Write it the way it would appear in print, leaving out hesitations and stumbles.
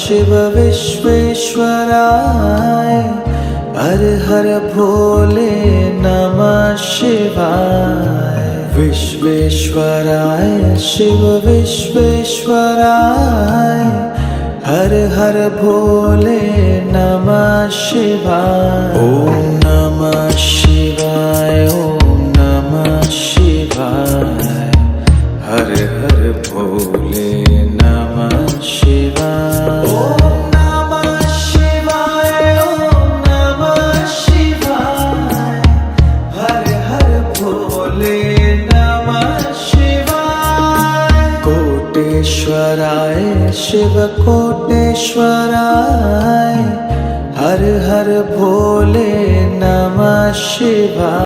शिव विश्वेश्वराय हर हर भोले नमः शिवाय। विश्वेश्वराय शिव विश्वेश्वराय हर हर भोले नमः शिवाय। ओम नमः शिवाय ओम नमः शिवाय हर हर भोले नमः शिवाय। ओम नमः शिवाय ओम नमः शिवाय हर हर भोले नमः शिवाय। कोटेश्वराय शिव कोटेश्वराय हर हर भोले नमः शिवाय।